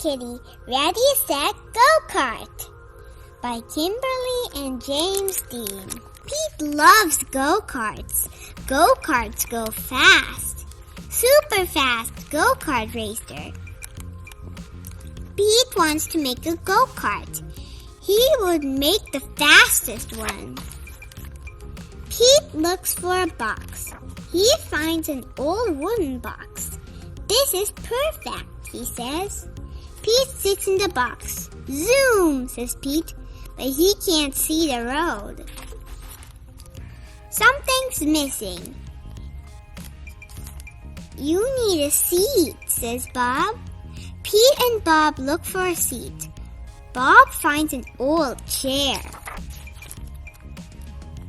Kitty. Ready, Set, Go Kart by Kimberly and James Dean. Pete loves go-karts. Go-karts go fast. Super fast go-kart racer. Pete wants to make a go-kart. He would make the fastest one. Pete looks for a box. He finds an old wooden box. This is perfect, he says. Pete sits in the box. Zoom, says Pete, but he can't see the road. Something's missing. You need a seat, says Bob. Pete and Bob look for a seat. Bob finds an old chair.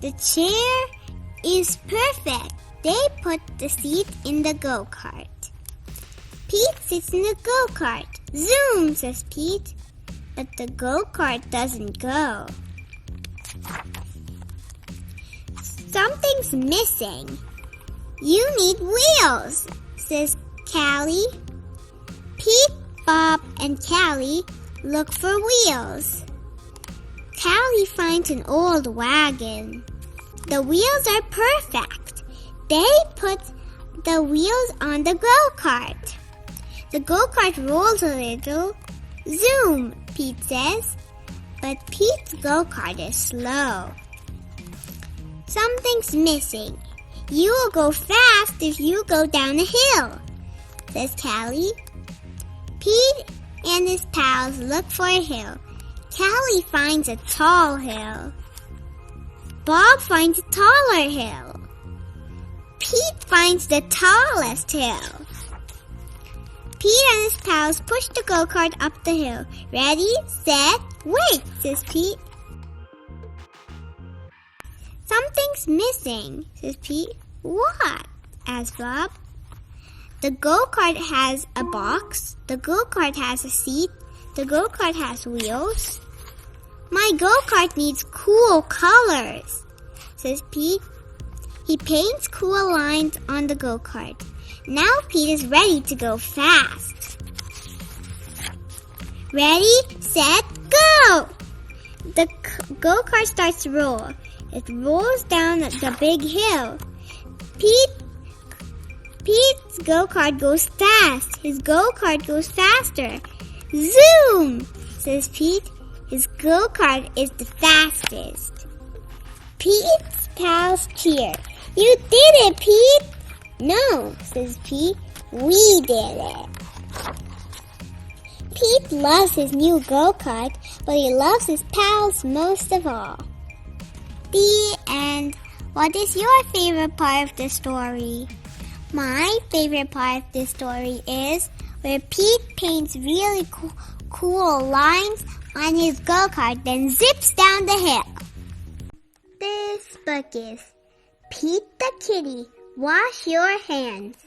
The chair is perfect. They put the seat in the go-kart. Pete sits in the go-kart. Zoom, says Pete. But the go-kart doesn't go. Something's missing. You need wheels, says Callie. Pete, Bob, and Callie look for wheels. Callie finds an old wagon. The wheels are perfect. They put the wheels on the go-kart. The go-kart rolls a little. Zoom, Pete says. But Pete's go-kart is slow. Something's missing. You will go fast if you go down a hill, says Callie. Pete and his pals look for a hill. Callie finds a tall hill. Bob finds a taller hill. Pete finds the tallest hill. Pete and his pals push the go-kart up the hill. Ready, set, wait, says Pete. Something's missing, says Pete. What? asks Bob. The go-kart has a box. The go-kart has a seat. The go-kart has wheels. My go-kart needs cool colors, says Pete. He paints cool lines on the go-kart. Now Pete is ready to go fast. Ready, set, go! The go-kart starts to roll. It rolls down the big hill. Pete's go-kart goes fast. His go-kart goes faster. Zoom, says Pete. His go-kart is the fastest. Pete's pals cheer. You did it, Pete! No, says Pete. We did it. Pete loves his new go-kart, but he loves his pals most of all. The end. What is your favorite part of the story? My favorite part of the story is where Pete paints really cool lines on his go-kart, then zips down the hill. This book is Pete the Kitty, Wash Your Hands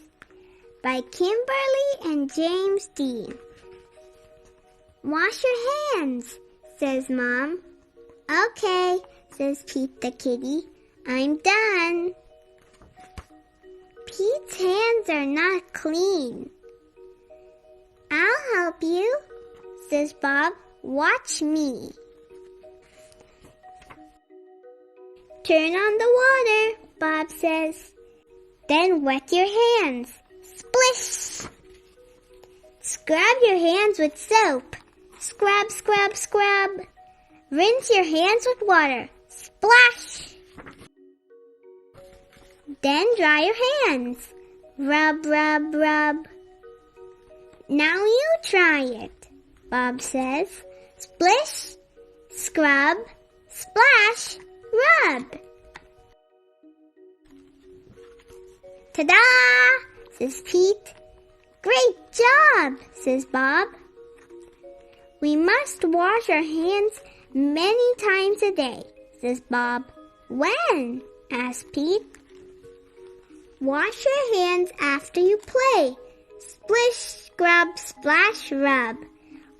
by Kimberly and James Dean. Wash your hands, says Mom. Okay, says Pete the Kitty. I'm done. Pete's hands are not clean. I'll help you, says Bob. Watch me. Turn on the water, Bob says. Then wet your hands. Splish! Scrub your hands with soap. Scrub, scrub, scrub. Rinse your hands with water. Splash! Then dry your hands. Rub, rub, rub. Now you try it, Bob says. Splish, scrub, splash, rub. Ta-da, says Pete. Great job, says Bob. We must wash our hands many times a day, says Bob. When? asks Pete. Wash your hands after you play. Splish, scrub, splash, rub.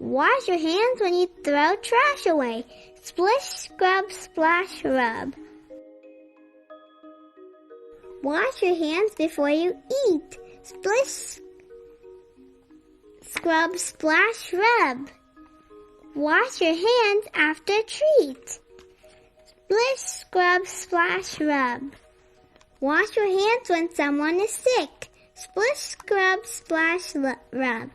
Wash your hands when you throw trash away. Splish, scrub, splash, rub. Wash your hands before you eat. Splish, scrub, splash, rub. Wash your hands after treat. Splish, scrub, splash, rub. Wash your hands when someone is sick. Splish, scrub, splash, rub.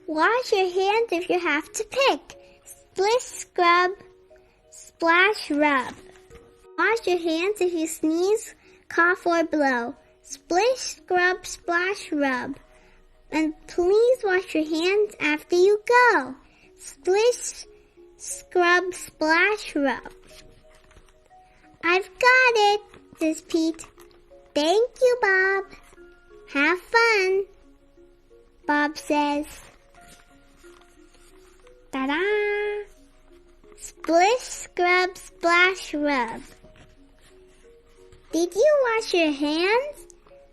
Wash your hands if you have to pick. Splish, scrub, splash, rub. Wash your hands if you sneeze, cough, or blow. Splish, scrub, splash, rub. And please wash your hands after you go. Splish, scrub, splash, rub. I've got it, says Pete. Thank you, Bob. Have fun, Bob says. Ta-da! Splish, scrub, splash, rub. Did you wash your hands?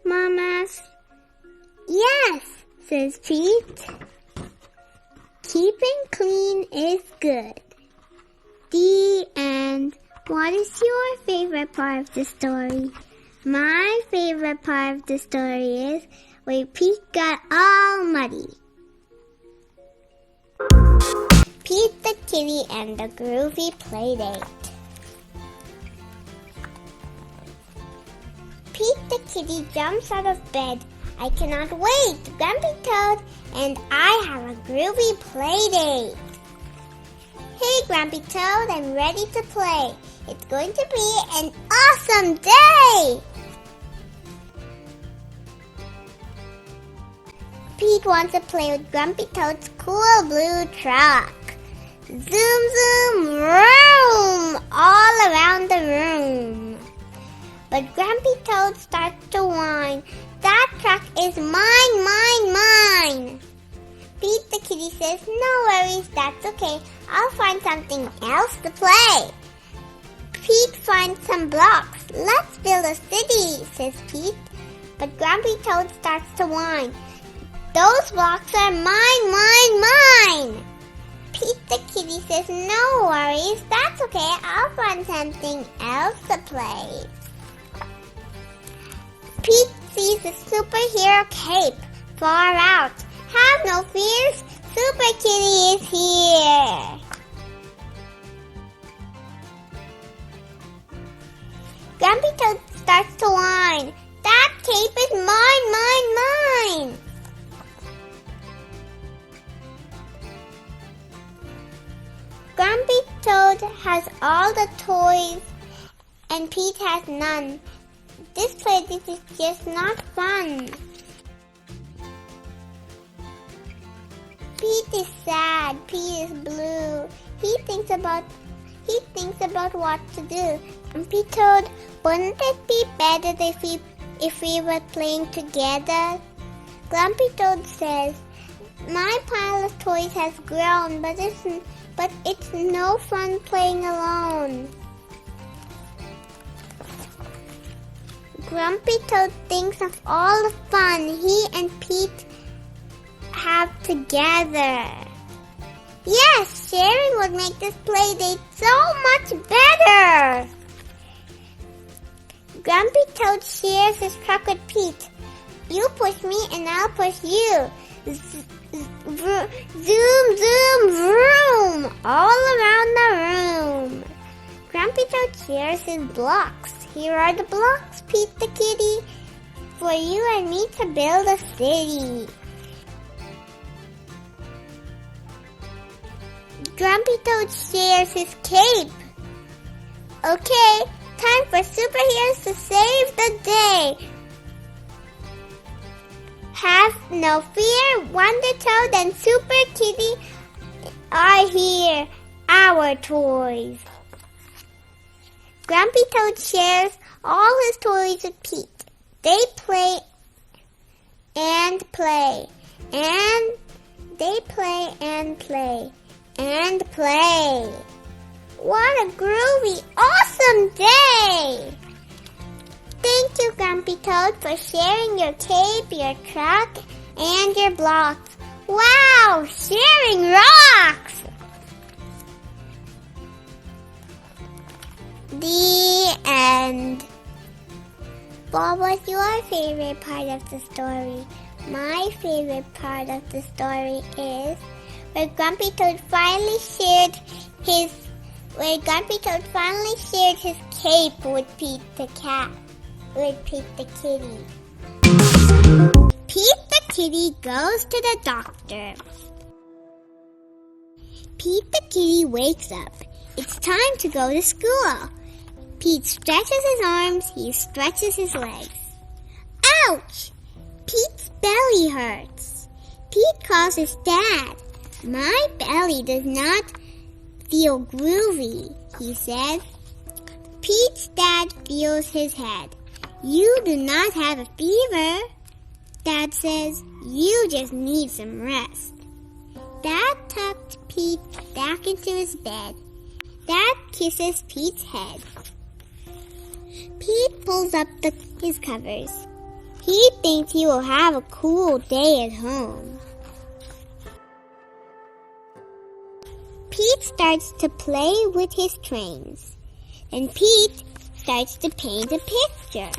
Mom asks. Yes, says Pete. Keeping clean is good. The end. What is your favorite part of the story? My favorite part of the story is where Pete got all muddy. Pete the Kitty and the Groovy Playdate. Pete the Kitty jumps out of bed. I cannot wait, Grumpy Toad and I have a groovy playdate. Hey Grumpy Toad, I'm ready to play. It's going to be an awesome day! Pete wants to play with Grumpy Toad's cool blue truck. Zoom, zoom, vroom, all around the room. But Grumpy Toad starts to whine. That truck is mine, mine, mine. Pete the Kitty says, no worries, that's okay. I'll find something else to play. Pete finds some blocks. Let's build a city, says Pete. But Grumpy Toad starts to whine. Those blocks are mine, mine, mine. Pete the Kitty says, no worries, that's okay. I'll find something else to play. Pete sees the superhero cape far out. Have no fears, Super Kitty is here. Grumpy Toad starts to whine. That cape is mine, mine, mine. Grumpy Toad has all the toys and Pete has none. This playdate is just not fun. Pete is sad. Pete is blue. He thinks about what to do. Grumpy Toad, wouldn't it be better if we were playing together? Grumpy Toad says, my pile of toys has grown, but it's no fun playing alone. Grumpy Toad thinks of all the fun he and Pete have together. Yes, sharing would make this playdate so much better. Grumpy Toad shares his truck with Pete. You push me and I'll push you. Zoom, zoom, vroom, all around the room. Grumpy Toad shares his blocks. Here are the blocks, Pete the Kitty, for you and me to build a city. Grumpy Toad shares his cape. Okay, time for superheroes to save the day. Have no fear, Wonder Toad and Super Kitty are here, our toys. Grumpy Toad shares all his toys with Pete. They play and play, and they play and play, and play. What a groovy, awesome day! Thank you, Grumpy Toad, for sharing your cape, your truck, and your blocks. Wow, sharing rocks! The end. What was your favorite part of the story? My favorite part of the story is where Grumpy Toad finally shared his cape with Pete the cat, with Pete the kitty. Pete the kitty goes to the doctor. Pete the kitty wakes up. It's time to go to school. Pete stretches his arms, he stretches his legs. Ouch! Pete's belly hurts. Pete calls his dad. My belly does not feel groovy, he said. Pete's dad feels his head. You do not have a fever. Dad says, you just need some rest. Dad tucked Pete back into his bed. Dad kisses Pete's head. Pete pulls up his covers. He thinks he will have a cool day at home. Pete starts to play with his trains. And Pete starts to paint a picture.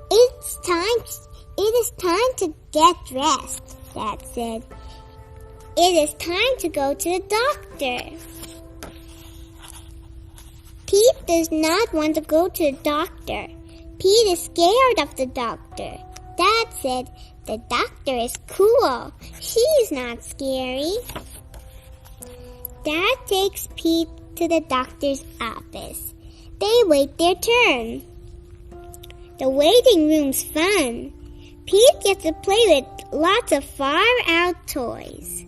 It is time to get dressed, Dad said. It is time to go to the doctor. Pete does not want to go to the doctor. Pete is scared of the doctor. Dad said, the doctor is cool. She's not scary. Dad takes Pete to the doctor's office. They wait their turn. The waiting room's fun. Pete gets to play with lots of far-out toys.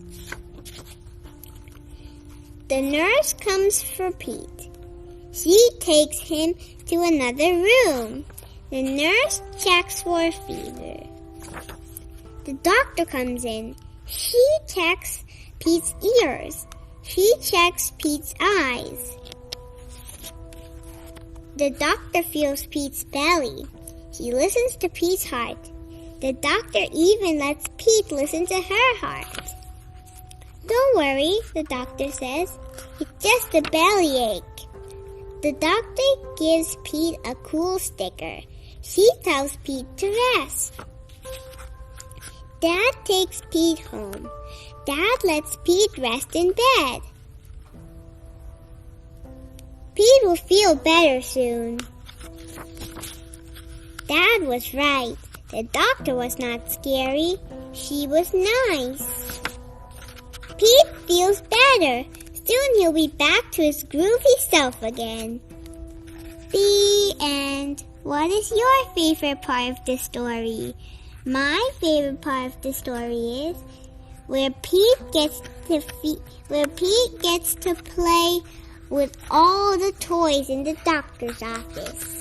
The nurse comes for Pete. She takes him to another room. The nurse checks for a fever. The doctor comes in. She checks Pete's ears. She checks Pete's eyes. The doctor feels Pete's belly. She listens to Pete's heart. The doctor even lets Pete listen to her heart. Don't worry, the doctor says. It's just a bellyache. The doctor gives Pete a cool sticker. She tells Pete to rest. Dad takes Pete home. Dad lets Pete rest in bed. Pete will feel better soon. Dad was right. The doctor was not scary. She was nice. Pete feels better. Soon he'll be back to his groovy self again. The end. What is your favorite part of the story? My favorite part of the story is where Pete gets to play with all the toys in the doctor's office.